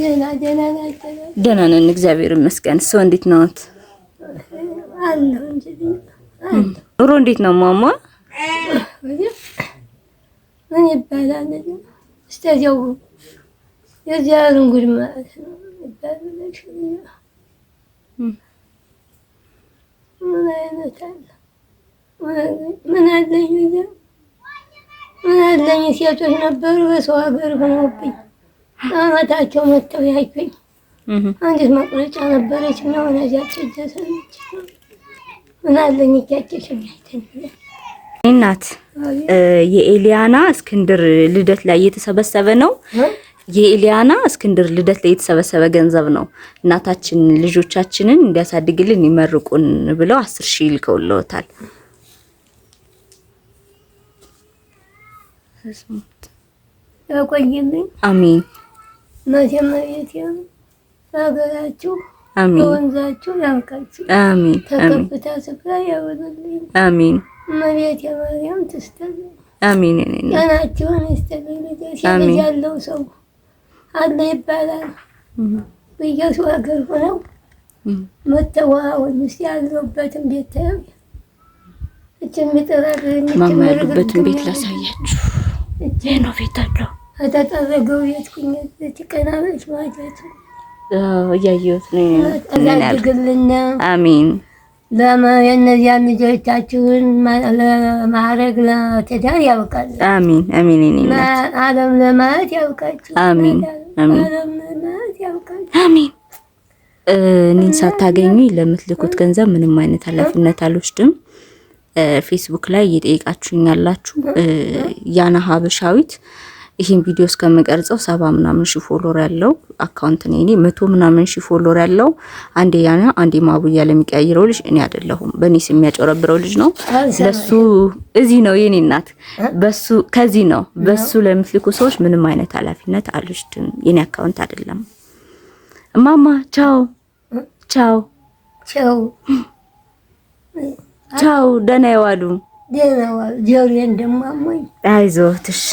ደህና ነን እግዚአብሔር ይመስገን። እሱ እንዴት ነዎት? አለሁ እንጂ ኑሮ እንዴት ነው ማማ? ምን ይባላል? እስከዚያው የዚያውን ጉድ ማለት ነው ይባላል። ምን አይነት አለ? ምን አለኝ ምን አለኝ? ሴቶች ነበሩ በሰው ሀገር ሆነውብኝ አመታቸው መጥተው ያዩኝ። አንዲት መቁረጫ ነበረች እና ወላጃቸው እጀሰነች ምን አለኝ እያጨሽኝ አይተኝ እናት የኤሊያና እስክንድር ልደት ላይ የተሰበሰበ ነው። የኤሊያና እስክንድር ልደት ላይ የተሰበሰበ ገንዘብ ነው። እናታችን ልጆቻችንን እንዲያሳድግልን ይመርቁን ብለው 10,000 ልከውልዎታል። ያቆይልኝ አሜን። ማቴማሪያም ሀገራችሁ አሜን። ወንዛችሁ ያብቃችሁ አሜን። ተከፍታ ስፍራ ያወጣልኝ አሜን። መቤት የማርያም ትስተል አሜን። ጤናችሁን ይስጥልኝ። ልጅ ያለው ሰው አለ ይባላል። በየሱ ሀገር ሆነው መተዋወን ውስጥ ያለበትን ቤት ታዩ እችን ምጥራግኝ ማማሩበትን ቤት ላሳያችሁ። ነው ቤት አለው አታጠረገው ቤት ኩኝ ተቀናበች ማለት እያየሁት ነው። ያድግልና አሜን። የእነዚያ ልጆቻችሁን ለማዕረግ ለትዳር ያብቃል። አሜን አሜን። ዓለም ለማየት ያብቃችሁ። አሜን አሜን ዓለም ለማየት ያብቃችሁ። አሜን። እኔን ሳታገኙ ለምትልኩት ገንዘብ ምንም አይነት ኃላፊነት አልወስድም። ፌስቡክ ላይ እየጠየቃችሁኝ ያላችሁ ያና ሀበሻዊት ይሄን ቪዲዮ እስከምቀርጸው 70 ምናምን ሺህ ፎሎወር ያለው አካውንት ነኝ። እኔ 100 ምናምን ሺህ ፎሎወር ያለው አንዴ ያና አንዴ ማቡያ ለሚቀያይረው ልጅ እኔ አይደለሁም። በእኔ ስም የሚያጨረብረው ልጅ ነው። ለሱ እዚህ ነው የኔ እናት በሱ ከዚህ ነው። በሱ ለምትልኩ ሰዎች ምንም አይነት ኃላፊነት አልወስድም። የኔ አካውንት አይደለም። ማማ ቻው ቻው ቻው ቻው። ደህና ይዋሉ። ደህና ዋሉ። ጆሮዬን ደሞ አሞኝ አይዞህ ትሽ